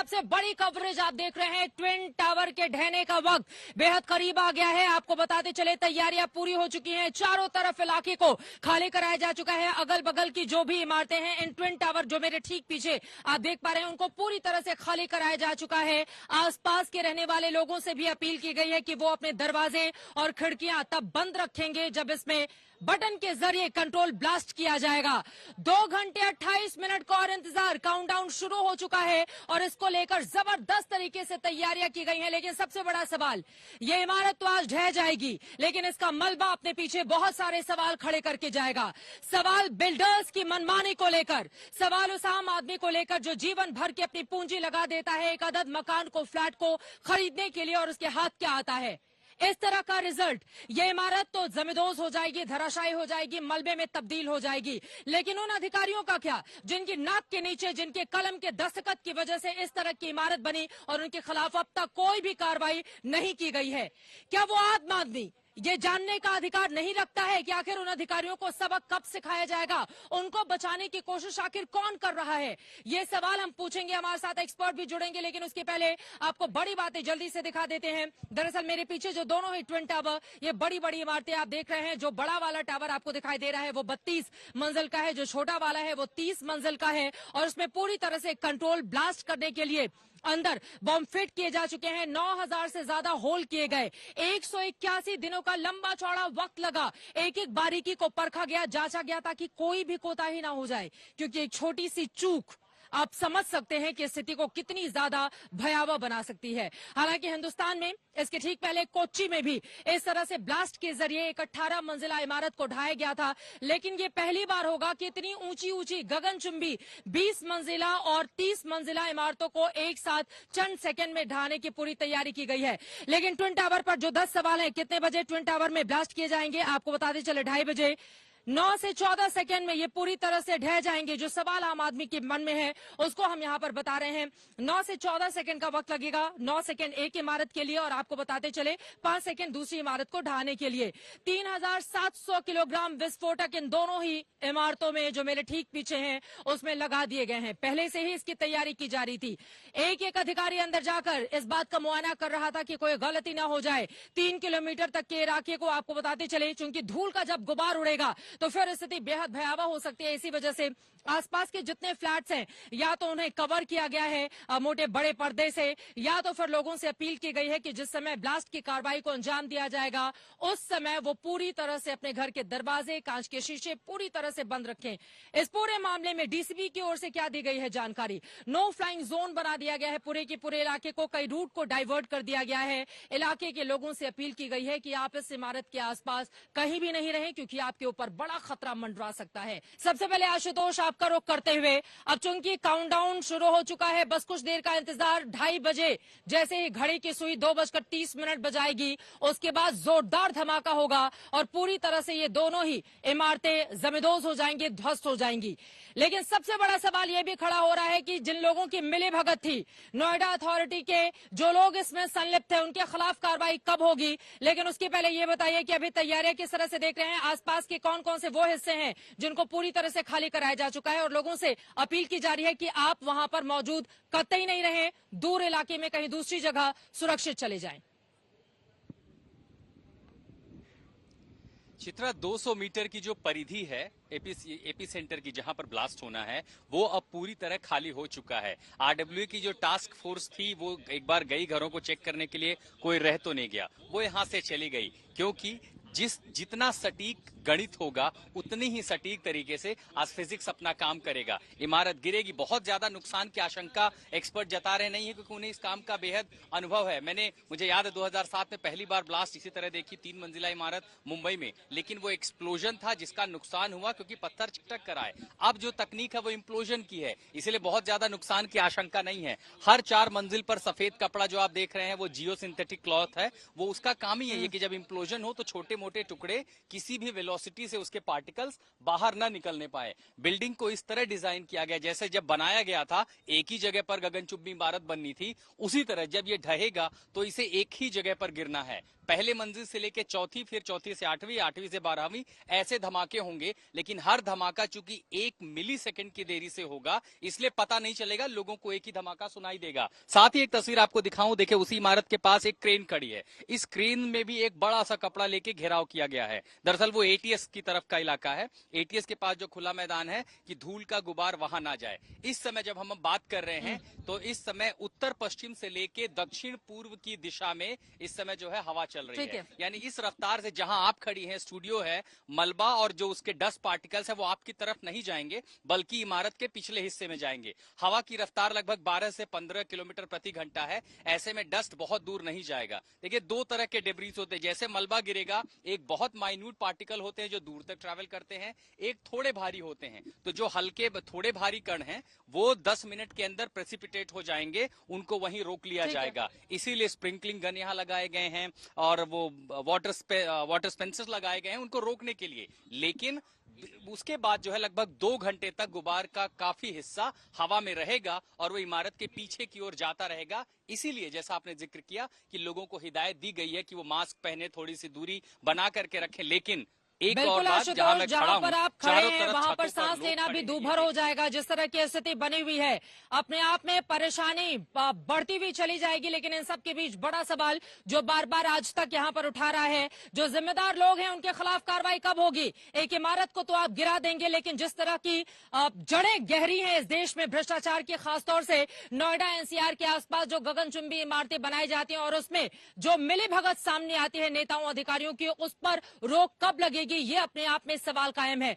सबसे बड़ी कवरेज आप देख रहे हैं। ट्विन टावर के ढहने का वक्त बेहद करीब आ गया है। आपको बताते चले तैयारियां पूरी हो चुकी हैं। चारों तरफ इलाके को खाली कराया जा चुका है। अगल बगल की जो भी इमारतें हैं, इन ट्विन टावर जो मेरे ठीक पीछे आप देख पा रहे हैं, उनको पूरी तरह से खाली कराया जा चुका है। आसपास के रहने वाले लोगों से भी अपील की गई है कि वो अपने दरवाजे और खिड़कियां तब बंद रखेंगे जब इसमें बटन के जरिए कंट्रोल ब्लास्ट किया जाएगा। 2 घंटे 28 मिनट का और इंतजार, काउंटडाउन शुरू हो चुका है और इसको लेकर जबरदस्त तरीके से तैयारियां की गई हैं। लेकिन सबसे बड़ा सवाल, ये इमारत तो आज ढह जाएगी, लेकिन इसका मलबा अपने पीछे बहुत सारे सवाल खड़े करके जाएगा। सवाल बिल्डर्स की मनमानी को लेकर, सवाल उस आम आदमी को लेकर जो जीवन भर की अपनी पूंजी लगा देता है एक अदद मकान को, फ्लैट को खरीदने के लिए, और उसके हाथ क्या आता है। इस तरह का रिजल्ट, ये इमारत तो जमींदोज हो जाएगी, धराशायी हो जाएगी, मलबे में तब्दील हो जाएगी। लेकिन उन अधिकारियों का क्या, जिनकी नाक के नीचे, जिनके कलम के दस्तखत की वजह से इस तरह की इमारत बनी और उनके खिलाफ अब तक कोई भी कार्रवाई नहीं की गई है। क्या वो आम आदमी ये जानने का अधिकार नहीं रखता है कि आखिर उन अधिकारियों को सबक कब सिखाया जाएगा, उनको बचाने की कोशिश आखिर कौन कर रहा है? ये सवाल हम पूछेंगे। हमारे साथ एक्सपर्ट भी जुड़ेंगे, लेकिन उसके पहले आपको बड़ी बातें जल्दी से दिखा देते हैं। दरअसल मेरे पीछे जो दोनों ही ट्विन टावर, ये बड़ी बड़ी इमारतें आप देख रहे हैं। जो बड़ा वाला टावर आपको दिखाई दे रहा है वो 32 मंजिल का है, जो छोटा वाला है वो 30 मंजिल का है, और उसमें पूरी तरह से कंट्रोल ब्लास्ट करने के लिए अंदर बॉम्ब फिट किए जा चुके हैं। 9000 से ज्यादा होल किए गए। 181 दिनों का लंबा चौड़ा वक्त लगा। एक एक बारीकी को परखा गया, जांचा गया, ताकि कोई भी कोताही ना हो जाए, क्योंकि एक छोटी सी चूक आप समझ सकते हैं कि स्थिति को कितनी ज्यादा भयावह बना सकती है। हालांकि हिंदुस्तान में इसके ठीक पहले कोच्चि में भी इस तरह से ब्लास्ट के जरिए एक 18 मंजिला इमारत को ढाया गया था। लेकिन ये पहली बार होगा कि इतनी ऊंची ऊंची गगनचुंबी 20 मंजिला और 30 मंजिला इमारतों को एक साथ चंद सेकंड में ढाने की पूरी तैयारी की गई है। लेकिन ट्विन टावर पर जो 10 सवाल हैं, कितने बजे ट्विन टावर में ब्लास्ट किए जाएंगे, आपको बताते चले 2:30 बजे। 9 से 14 सेकंड में ये पूरी तरह से ढह जाएंगे। जो सवाल आम आदमी के मन में है उसको हम यहाँ पर बता रहे हैं। 9 से 14 सेकंड का वक्त लगेगा। 9 सेकंड एक इमारत के लिए, और आपको बताते चले 5 सेकंड दूसरी इमारत को ढहाने के लिए। 3700 किलोग्राम विस्फोटक इन दोनों ही इमारतों में, जो मेरे ठीक पीछे हैं, उसमें लगा दिए गए हैं। पहले से ही इसकी तैयारी की जा रही थी। एक एक अधिकारी अंदर जाकर इस बात का मुआयना कर रहा था कि कोई गलती ना हो जाए। 3 किलोमीटर तक के इलाके को आपको बताते चले, चूंकि धूल का जब गुबार उड़ेगा तो फिर स्थिति बेहद भयावह हो सकती है। इसी वजह से आसपास के जितने फ्लैट्स हैं, या तो उन्हें कवर किया गया है मोटे बड़े पर्दे से, या तो फिर लोगों से अपील की गई है कि जिस समय ब्लास्ट की कार्रवाई को अंजाम दिया जाएगा उस समय वो पूरी तरह से अपने घर के दरवाजे, कांच के शीशे पूरी तरह से बंद रखें। इस पूरे मामले में डीसीबी की ओर से क्या दी गई है जानकारी, नो फ्लाइंग जोन बना दिया गया है। पूरे के पूरे इलाके को, कई रूट को डाइवर्ट कर दिया गया है। इलाके के लोगों से अपील की गई है कि आप इस इमारत के आसपास कहीं भी नहीं रहें, क्योंकि आपके ऊपर बड़ा खतरा मंडरा सकता है। सबसे पहले आशुतोष, आपका रुख करते हुए, अब चूंकि काउंटडाउन शुरू हो चुका है, बस कुछ देर का इंतजार। 2:30 बजे जैसे ही घड़ी की सुई 2:30 बजाएगी, उसके बाद जोरदार धमाका होगा और पूरी तरह से ये दोनों ही इमारतें जमींदोज हो जाएंगी, ध्वस्त हो जाएंगी। लेकिन सबसे बड़ा सवाल यह भी खड़ा हो रहा है कि जिन लोगों की मिलीभगत थी, नोएडा अथॉरिटी के जो लोग इसमें संलिप्त थे, उनके खिलाफ कार्रवाई कब होगी। लेकिन उसके पहले ये बताइए कि अभी तैयारियां किस तरह से देख रहे हैं, आसपास के कौन कौन से वो हिस्से हैं जिनको पूरी तरह से खाली कराया जा चुका है, और लोगों से अपील की जा रही है कि आप वहां पर मौजूद कतई नहीं रहें, दूर इलाके में कहीं दूसरी जगह सुरक्षित चले जाएं। चित्रा, 200 मीटर की जो परिधि है एपी सेंटर की, जहां पर ब्लास्ट होना है, वो अब पूरी तरह खाली हो चुका है। आरडब्ल्यू की जो टास्क फोर्स थी वो एक बार गई घरों को चेक करने के लिए, कोई रह तो नहीं गया, वो यहां से चली गई, क्योंकि जितना सटीक गणित होगा उतनी ही सटीक तरीके से आज फिजिक्स अपना काम करेगा। इमारत गिरेगी। बहुत ज्यादा नुकसान की आशंका एक्सपर्ट जता रहे नहीं है, क्योंकि उन्हें इस काम का बेहद अनुभव है। मुझे याद है 2007 में पहली बार ब्लास्ट इसी तरह देखी, 3 मंजिला इमारत मुंबई में, लेकिन वो एक्सप्लोजन था जिसका नुकसान हुआ क्योंकि पत्थर चिटक कर आए। अब जो तकनीक है वो इम्प्लोजन की है, इसलिए बहुत ज्यादा नुकसान की आशंका नहीं है। हर 4 मंजिल पर सफेद कपड़ा जो आप देख रहे हैं वो जियो सिंथेटिक क्लॉथ है, वो उसका काम ही है कि जब इम्प्लोजन हो तो छोटे मोटे टुकड़े किसी भी वेलोसिटी से उसके पार्टिकल्स बाहर ना निकलने पाए। बिल्डिंग को इस तरह डिजाइन किया गया जैसे जब बनाया गया था एक ही जगह पर गगनचुंबी इमारत बननी थी, उसी तरह जब ये ढहेगा तो इसे एक ही जगह पर गिरना है। पहले मंजिल से लेके चौथी, फिर चौथी से आठवीं, आठवीं से 12वीं, ऐसे धमाके होंगे। लेकिन हर धमाका चूंकि 1 मिलीसेकंड की देरी से होगा, इसलिए पता नहीं चलेगा, लोगों को एक ही धमाका सुनाई देगा। साथ ही एक तस्वीर आपको दिखाऊं, देखिए उसी इमारत के पास एक क्रेन खड़ी है। इस क्रेन में भी एक बड़ा सा कपड़ा लेके घेराव किया गया है। दरअसल वो एटीएस की तरफ का इलाका है। एटीएस के पास जो खुला मैदान है कि धूल का गुबार वहां ना जाए। इस समय जब हम बात कर रहे हैं तो इस समय उत्तर पश्चिम से लेके दक्षिण पूर्व की दिशा में इस समय जो है हवा चल रही है। यानी इस रफ्तार से जहां आप खड़ी हैं, स्टूडियो है, मलबा और जो उसके डस्ट पार्टिकल्स है वो आपकी तरफ नहीं जाएंगे बल्कि इमारत के पिछले हिस्से में जाएंगे। हवा की रफ्तार लगभग 12 से 15 किलोमीटर प्रति घंटा है। ऐसे में डस्ट बहुत दूर नहीं जाएगा। देखिए दो तरह के डेब्रीज होते हैं। जैसे मलबा गिरेगा, एक बहुत माइन्यूट पार्टिकल होते हैं जो दूर तक ट्रैवल करते हैं, एक थोड़े भारी होते हैं। तो जो हल्के थोड़े भारी कण हैं वो 10 मिनट के अंदर प्रेसिपिटेट हो जाएंगे, उनको वहीं रोक लिया जाएगा। इसीलिए स्प्रिंकलिंग गन यहाँ लगाए गए हैं और वो वाटर स्पेंसर्स लगाए गए हैं उनको रोकने के लिए। लेकिन उसके बाद जो है लगभग 2 घंटे तक गुबार का काफी हिस्सा हवा में रहेगा और वो इमारत के पीछे की ओर जाता रहेगा। इसीलिए जैसा आपने जिक्र किया कि लोगों को हिदायत दी गई है कि वो मास्क पहने, थोड़ी सी दूरी बना करके रखें। लेकिन एक और बात, जहां पर आप खड़े हैं वहां पर सांस लेना भी दूभर हो जाएगा। जिस तरह की स्थिति बनी हुई है, अपने आप में परेशानी बढ़ती हुई चली जाएगी। लेकिन इन सब के बीच बड़ा सवाल जो बार बार आज तक यहां पर उठा रहा है, जो जिम्मेदार लोग हैं उनके खिलाफ कार्रवाई कब होगी? एक इमारत को तो आप गिरा देंगे, लेकिन जिस तरह की जड़ें गहरी हैं इस देश में भ्रष्टाचार की, खासतौर से नोएडा एनसीआर के आसपास जो गगनचुंबी इमारतें बनाई जाती हैं और उसमें जो मिलीभगत सामने आती है नेताओं अधिकारियों की, उस पर रोक कब लगेगी, ये अपने आप में सवाल कायम है।